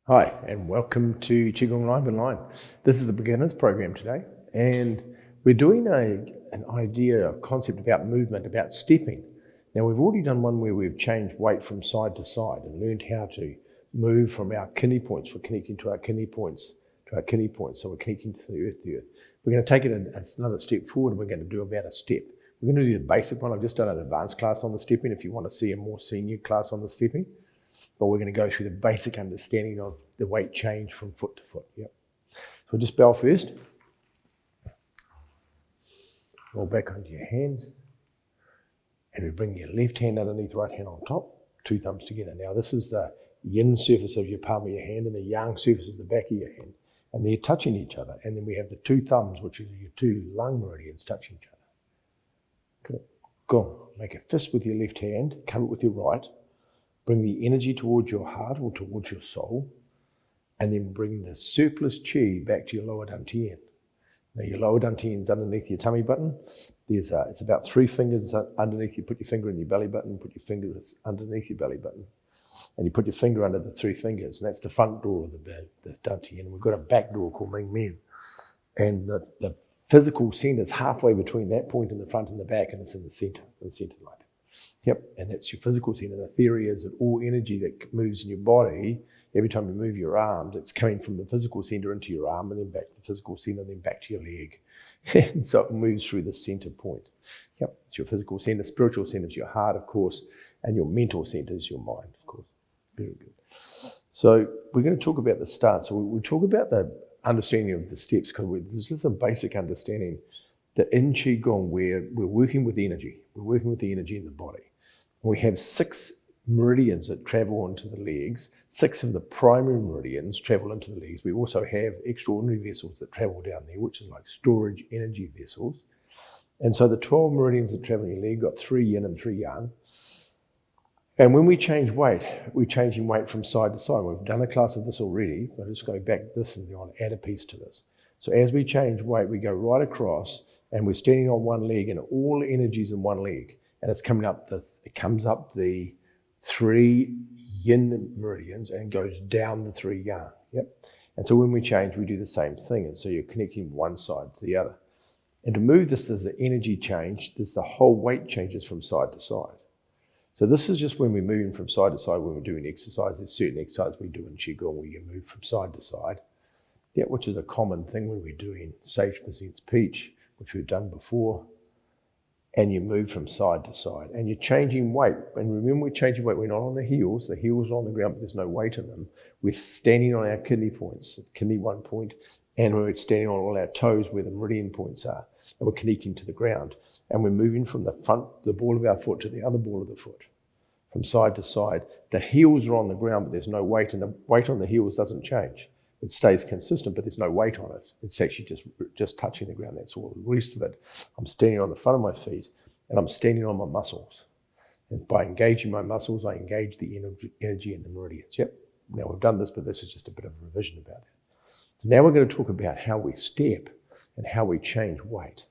Hi, and welcome to Qigong Live Online. This is the beginners program today, and we're doing an idea, a concept about movement, about stepping. Now, we've already done one where we've changed weight from side to side and learned how to move from our kidney points for connecting to our kidney points, so we're connecting to the earth. We're going to take it another step forward, and we're going to do about a step. We're going to do the basic one. I've just done an advanced class on the stepping if you want to see a more senior class on the stepping. But we're going to go through the basic understanding of the weight change from foot to foot. Yep. So just bow first. Roll back onto your hands. And we bring your left hand underneath, right hand on top, two thumbs together. Now this is the yin surface of your palm of your hand, and the yang surface is the back of your hand. And they're touching each other. And then we have the two thumbs, which are your two lung meridians, touching each other. Good. Go. Make a fist with your left hand, cover it with your right. Bring the energy towards your heart or towards your soul, and then bring the surplus chi back to your lower dantian. Now your lower dantian is underneath your tummy button. It's about 3 fingers underneath. You put your finger in your belly button, put your fingers underneath your belly button, and you put your finger under the 3 fingers, and that's the front door of the dantian. And we've got a back door called Ming Men, and the physical center is halfway between that point in the front and the back, and it's in the center like that. Yep, and that's your physical center. The theory is that all energy that moves in your body, every time you move your arms, it's coming from the physical center into your arm, and then back to the physical center, and then back to your leg. And so it moves through the center point. Yep, it's your physical center. Spiritual center is your heart, of course, and your mental center is your mind, of course. Very good. So we're going to talk about the start. So we'll talk about the understanding of the steps, because this is a basic understanding that in Qigong we're working with energy. We're working with the energy in the body. We have 6 meridians that travel into the legs. 6 of the primary meridians travel into the legs. We also have extraordinary vessels that travel down there, which is like storage energy vessels. And so the 12 meridians that travel in your leg got 3 yin and 3 yang. And when we change weight, we're changing weight from side to side. We've done a class of this already, but just going back to this and I want to add a piece to this. So as we change weight, we go right across, and we're standing on one leg, and all the energy's in one leg. And it's coming up it comes up the 3 yin meridians and goes down the 3 yang. Yep. And so when we change, we do the same thing. And so you're connecting one side to the other. And to move this, there's the energy change. There's the whole weight changes from side to side. So this is just when we're moving from side to side when we're doing exercise. There's certain exercise we do in Qigong where you move from side to side. Yeah, which is a common thing when we're doing Sage Presents Peach, which we've done before. And you move from side to side, and you're changing weight. And remember, we're changing weight. We're not on the heels. The heels are on the ground, but there's no weight in them. We're standing on our kidney points, kidney 1 point, and we're standing on all our toes where the meridian points are, and we're connecting to the ground. And we're moving from the front, the ball of our foot, to the other ball of the foot, from side to side. The heels are on the ground, but there's no weight, and the weight on the heels doesn't change. It stays consistent, but there's no weight on it. It's actually just touching the ground. That's all. The rest of it, I'm standing on the front of my feet, and I'm standing on my muscles. And by engaging my muscles, I engage the energy in the meridians. Yep. Now we've done this, but this is just a bit of a revision about that. So now we're going to talk about how we step and how we change weight.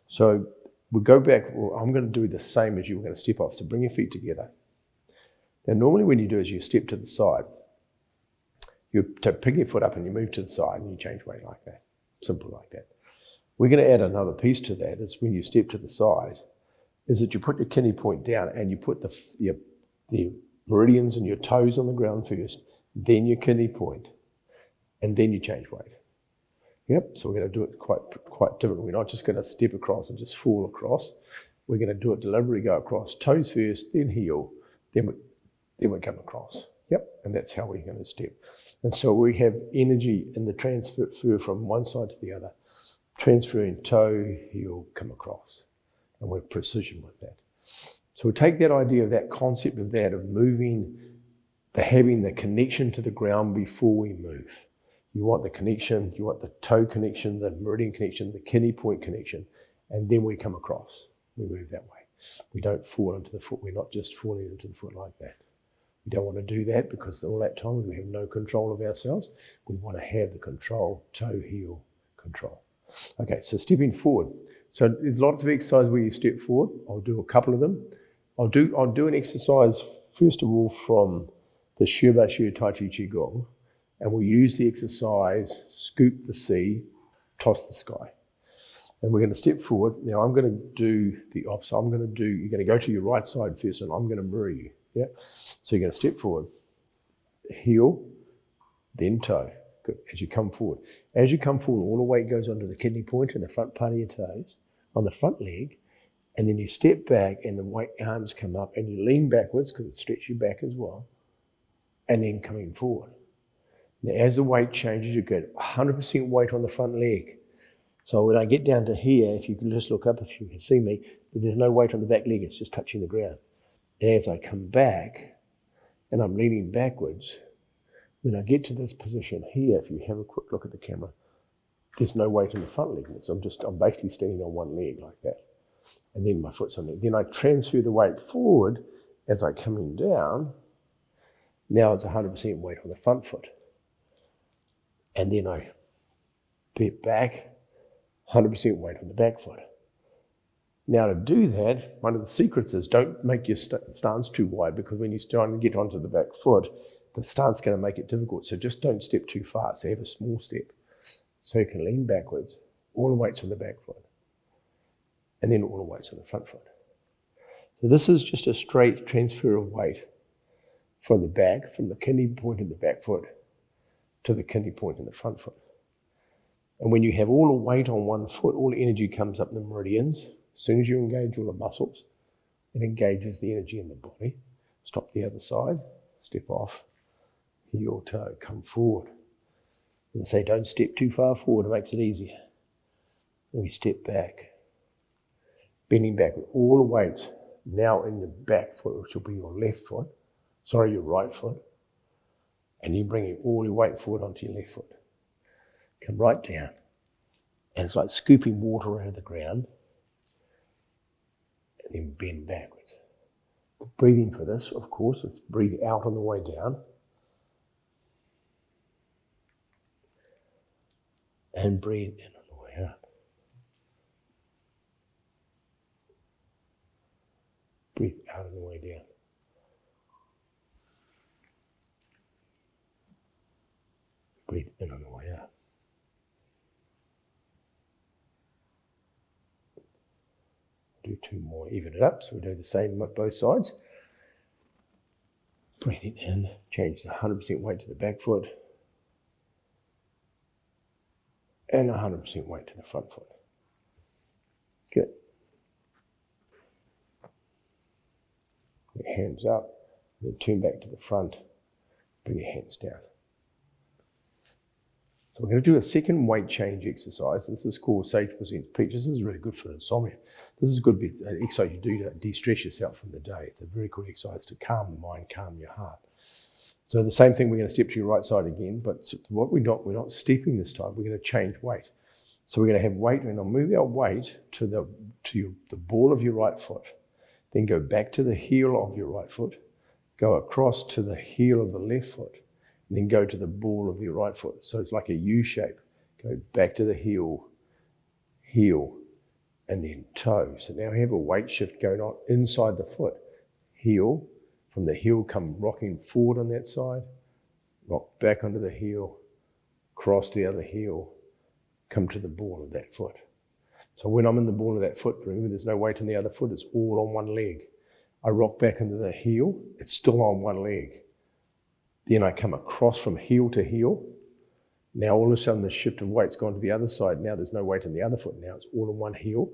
So we'll go back. Well, I'm going to do the same as you. We're going to step off. So bring your feet together. Now normally when you do is you step to the side. You pick your foot up and you move to the side and you change weight like that. Simple like that. We're going to add another piece to that. Is when you step to the side, is that you put your kidney point down and you put the meridians and your toes on the ground first, then your kidney point, and then you change weight. Yep, so we're going to do it quite different. We're not just going to step across and just fall across. We're going to do it deliberately, go across, toes first, then heel, then we come across. Yep, and that's how we're going to step. And so we have energy in the transfer from one side to the other, transferring toe, heel, come across. And we're precision with that. So we take that idea of that concept of moving, having the connection to the ground before we move. You want the connection, you want the toe connection, the meridian connection, the kidney point connection, and then we come across. We move that way. We don't fall into the foot. We're not just falling into the foot like that. We don't want to do that because all that time we have no control of ourselves. We want to have the control, toe, heel, control. Okay, so stepping forward. So there's lots of exercises where you step forward. I'll do a couple of them. I'll do an exercise, first of all, from the Shiba Shu Tai Chi Qigong, And we'll use the exercise, scoop the sea, toss the sky. And we're going to step forward. Now I'm going to do the opposite. You're going to go to your right side first, and I'm going to mirror you. Yeah. So you're going to step forward, heel, then toe. Good. As you come forward. As you come forward, all the weight goes onto the kidney point and the front part of your toes, on the front leg, and then you step back and the weight arms come up and you lean backwards because it stretches you back as well, and then coming forward. Now as the weight changes, you get 100% weight on the front leg. So when I get down to here, if you can just look up, if you can see me, there's no weight on the back leg, it's just touching the ground. And as I come back and I'm leaning backwards, when I get to this position here, if you have a quick look at the camera, there's no weight in the front leg. I'm basically standing on one leg like that. And then my foot's on there. Then I transfer the weight forward as I come down. Now it's 100% weight on the front foot. And then I bent back, 100% weight on the back foot. Now to do that, one of the secrets is don't make your stance too wide, because when you're starting to get onto the back foot, the stance is going to make it difficult. So just don't step too far. So have a small step. So you can lean backwards, all the weight's on the back foot, and then all the weight's on the front foot. So this is just a straight transfer of weight from the back, from the kidney point in the back foot to the kidney point in the front foot. And when you have all the weight on one foot, all the energy comes up the meridians. As soon as you engage all the muscles, it engages the energy in the body. Stop the other side, step off, heel, toe, come forward. And say, don't step too far forward, it makes it easier. And we step back, bending back with all the weights now in the back foot, which will be your your right foot. And you bring all your weight forward onto your left foot. Come right down. And it's like scooping water out of the ground. And then bend backwards. Breathing for this, of course, let's breathe out on the way down. And breathe in on the way up. Breathe out on the way down. Breathe in on the way up. Do two more, even it up, so we do the same on both sides. Breathing in, change the 100% weight to the back foot, and 100% weight to the front foot. Good. Your hands up, then turn back to the front, bring your hands down. So we're going to do a second weight change exercise. This is called Sage Presents Peach. This is really good for insomnia. This is a good exercise you do to de-stress yourself from the day. It's a very good exercise to calm the mind, calm your heart. So the same thing, we're going to step to your right side again, but what we're not stepping this time, we're going to change weight. So we're going to have weight, and I'll move our weight to the ball of your right foot. Then go back to the heel of your right foot, go across to the heel of the left foot, and then go to the ball of your right foot. So it's like a U shape. Go back to the heel, and then toe. So now we have a weight shift going on inside the foot. Heel, from the heel come rocking forward on that side, rock back onto the heel, cross the other heel, come to the ball of that foot. So when I'm in the ball of that foot, remember there's no weight on the other foot, it's all on one leg. I rock back into the heel, it's still on one leg. Then I come across from heel to heel. Now all of a sudden the shift of weight's gone to the other side. Now there's no weight on the other foot. Now it's all on one heel.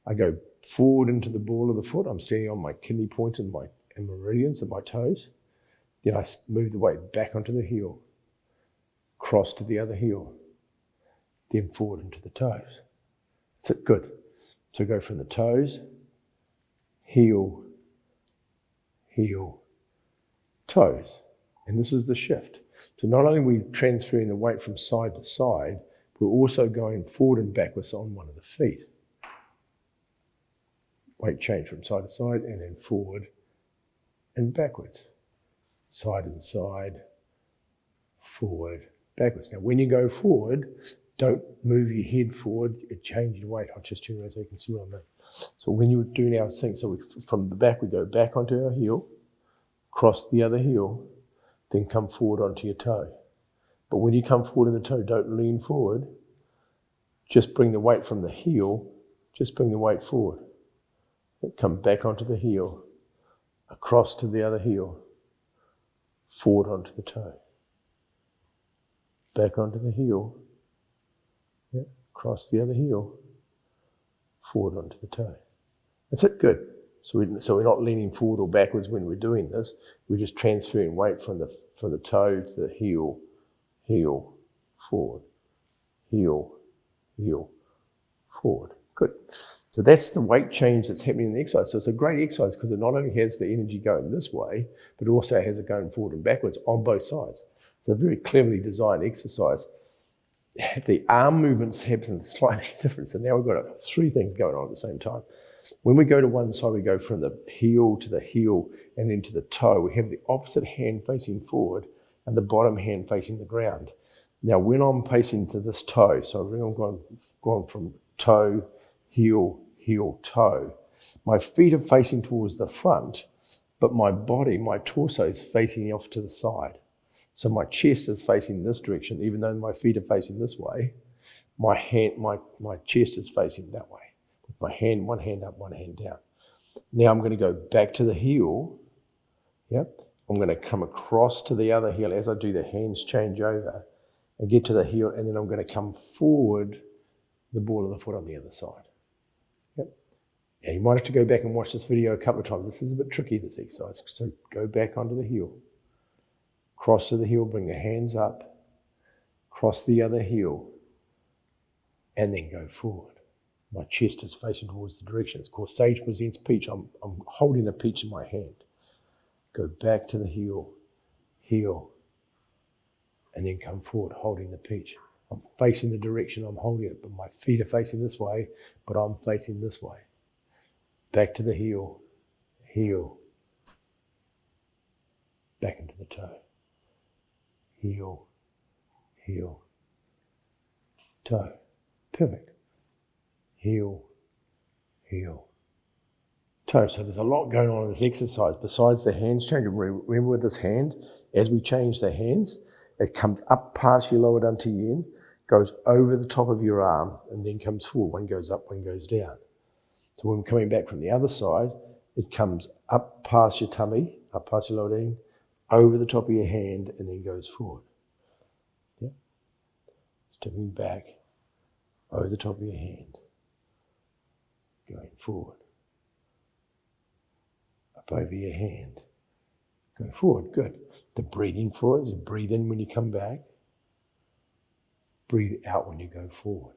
I go forward into the ball of the foot. I'm standing on my kidney point and my meridians and my toes. Then I move the weight back onto the heel, cross to the other heel, then forward into the toes. That's it, good. So go from the toes, heel, toes. And this is the shift. So not only are we transferring the weight from side to side, we're also going forward and backwards on one of the feet. Weight change from side to side and then forward and backwards. Side and side, forward, backwards. Now when you go forward, don't move your head forward, change your weight. I'll just turn around so you can see what I mean. So when you're doing our thing, so from the back we go back onto our heel, cross the other heel, then come forward onto your toe. But when you come forward in the toe, don't lean forward. Just bring the weight from the heel, just bring the weight forward. Come back onto the heel, across to the other heel, forward onto the toe. Back onto the heel, across the other heel, forward onto the toe. That's it, good. So we're not leaning forward or backwards when we're doing this. We're just transferring weight from the toe to the heel, heel, forward, heel, heel, forward. Good. So that's the weight change that's happening in the exercise. So it's a great exercise because it not only has the energy going this way, but it also has it going forward and backwards on both sides. It's a very cleverly designed exercise. The arm movements happen slightly different. So now we've got 3 things going on at the same time. When we go to one side, we go from the heel to the heel and into the toe. We have the opposite hand facing forward and the bottom hand facing the ground. Now, when I'm facing to this toe, so I'm going from toe, heel, heel, toe, my feet are facing towards the front, but my body, my torso is facing off to the side. So my chest is facing this direction, even though my feet are facing this way, my chest is facing that way. My hand, one hand up, one hand down. Now I'm going to go back to the heel. Yep. I'm going to come across to the other heel as I do the hands change over and get to the heel, and then I'm going to come forward the ball of the foot on the other side. Yep. Now you might have to go back and watch this video a couple of times. This is a bit tricky, this exercise. So go back onto the heel. Cross to the heel, bring the hands up, cross the other heel, and then go forward. My chest is facing towards the direction. It's called Sage Presents Peach. I'm holding a peach in my hand. Go back to the heel, heel, and then come forward holding the peach. I'm facing the direction I'm holding it, but my feet are facing this way, but I'm facing this way. Back to the heel, heel, back into the toe. Heel, heel, toe. Perfect. Heel, heel, toe. So there's a lot going on in this exercise besides the hands change. Remember with this hand, as we change the hands, it comes up past your lower dantian yin, goes over the top of your arm, and then comes forward. One goes up, one goes down. So when we're coming back from the other side, it comes up past your tummy, up past your lower dantian, over the top of your hand, and then goes forward. Yeah. Stepping back, over the top of your hand. Going forward, up over your hand, going forward, good. The breathing for it is you breathe in when you come back, breathe out when you go forward.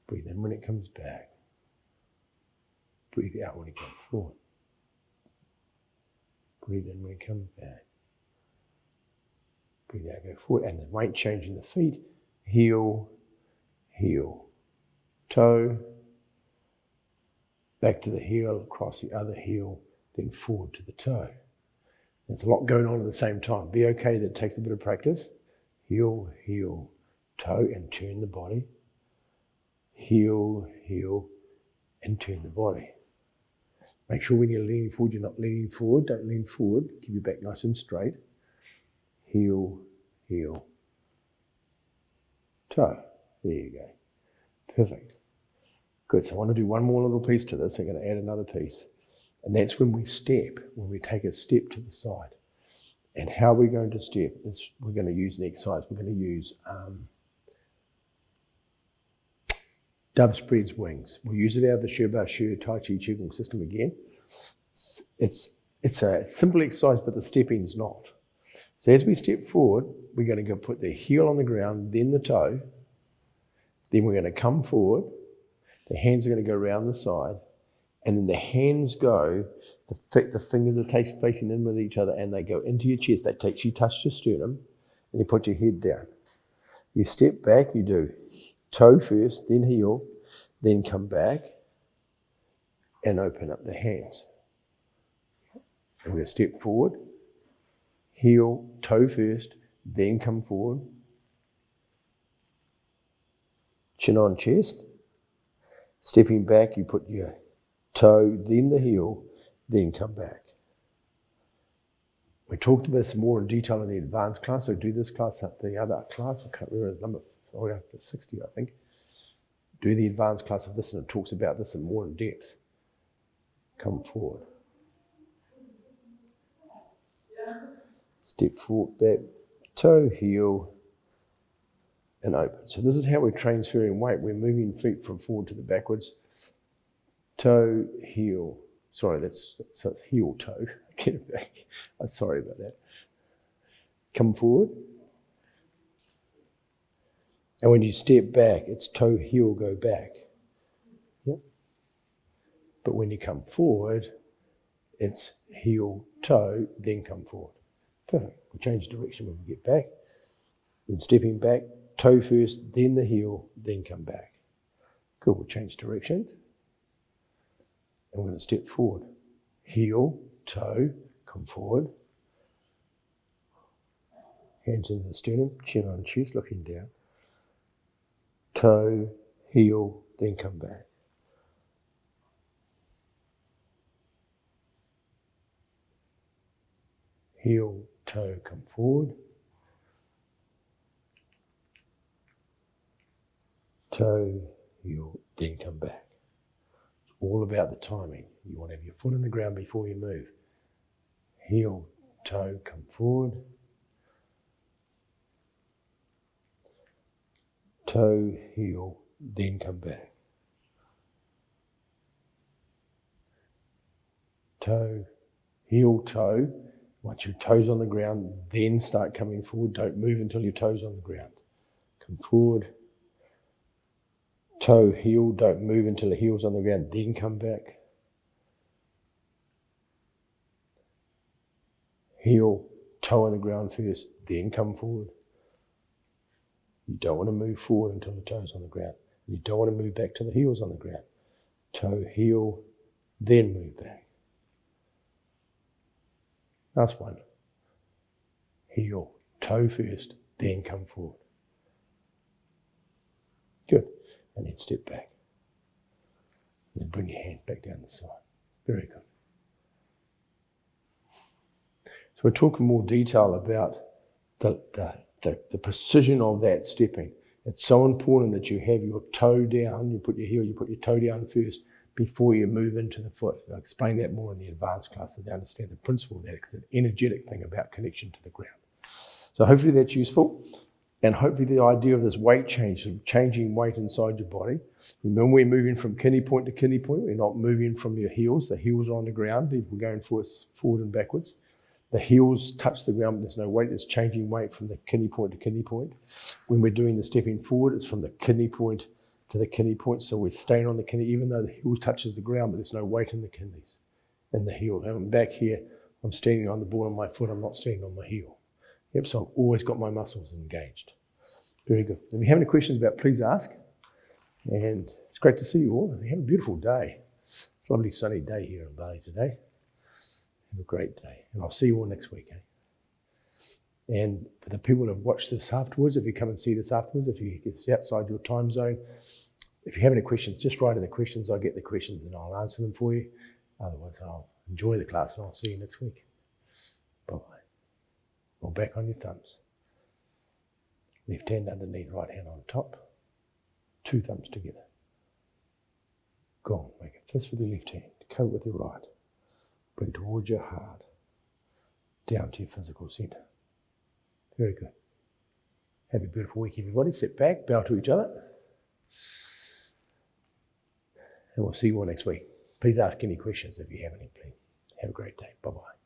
Breathe in when it comes back, breathe out when it goes forward. Breathe in when it comes back, breathe out, go forward. And the weight change in the feet, heel, heel, toe, back to the heel, across the other heel, then forward to the toe. There's a lot going on at the same time. Be okay that it takes a bit of practice. Heel, heel, toe, and turn the body. Heel, heel, and turn the body. Make sure when you're leaning forward, you're not leaning forward. Don't lean forward. Keep your back nice and straight. Heel, heel, toe. There you go. Perfect. Good, so I want to do one more little piece to this. I'm going to add another piece. And that's when we step, when we take a step to the side. And how we're going to step is we're going to use an exercise. We're going to use dove spreads wings. We'll use it out of the Shi Ba Shi Tai Chi Qigong system again. It's a simple exercise, but the stepping's not. So as we step forward, we're going to go put the heel on the ground, then the toe. Then we're going to come forward. The hands are going to go around the side, and then the hands go, the fingers are facing in with each other, and they go into your chest. You touch your sternum, and you put your head down. You step back, you do toe first, then heel, then come back, and open up the hands. And we're going to step forward, heel, toe first, then come forward, chin on chest. Stepping back, you put your toe, then the heel, then come back. We talked about this more in detail in the advanced class, so do this class, the other class, I can't remember the number, sorry, after 60, I think. Do the advanced class of this, and it talks about this in more in depth. Come forward. Step forward, back, toe, heel, and open. So this is how we're transferring weight. We're moving feet from forward to the backwards. Toe, heel. Sorry, that's heel, toe. Get it back. I'm sorry about that. Come forward. And when you step back, it's toe, heel, go back. Yep. But when you come forward, it's heel, toe, then come forward. Perfect. We change direction when we get back. Then stepping back, toe first, then the heel, then come back. Good, we'll change direction. And we're going to step forward. Heel, toe, come forward. Hands into the sternum, chin on chest, looking down. Toe, heel, then come back. Heel, toe, come forward. Toe, heel, then come back. It's all about the timing. You want to have your foot on the ground before you move. Heel, toe, come forward. Toe, heel, then come back. Toe, heel, toe. Once your toes on the ground, then start coming forward. Don't move until your toes on the ground. Come forward. Toe, heel, don't move until the heel's on the ground, then come back. Heel, toe on the ground first, then come forward. You don't want to move forward until the toes on the ground. You don't want to move back till the heel's on the ground. Toe, heel, then move back. Last one. Heel, toe first, then come forward. Good. And then step back. And then bring your hand back down the side. Very good. So we're talking more detail about the precision of that stepping. It's so important that you have your toe down, you put your heel, you put your toe down first before you move into the foot. I'll explain that more in the advanced class so they understand the principle of that, because it's an energetic thing about connection to the ground. So hopefully that's useful. And hopefully the idea of this weight change, changing weight inside your body. Remember, we're moving from kidney point to kidney point. We're not moving from your heels. The heels are on the ground. If we're going forward and backwards. The heels touch the ground, but there's no weight. It's changing weight from the kidney point to kidney point. When we're doing the stepping forward, it's from the kidney point to the kidney point. So we're staying on the kidney, even though the heel touches the ground, but there's no weight in the kidneys and the heel. And I'm back here. I'm standing on the ball of my foot. I'm not standing on my heel. Yep, so I've always got my muscles engaged. Very good. If you have any questions about, please ask. And it's great to see you all. And have a beautiful day. It's a lovely sunny day here in Bali today. Have a great day. And I'll see you all next week. And for the people that have watched this afterwards, if you come and see this afterwards, if it's outside your time zone, if you have any questions, just write in the questions. I'll get the questions and I'll answer them for you. Otherwise, I'll enjoy the class and I'll see you next week. Bye-bye. Or back on your thumbs. Left hand underneath, right hand on top. Two thumbs together. Gong. Make a fist with your left hand. Cover with your right. Bring towards your heart. Down to your physical center. Very good. Have a beautiful week, everybody. Sit back, bow to each other. And we'll see you all next week. Please ask any questions if you have any, please. Have a great day. Bye-bye.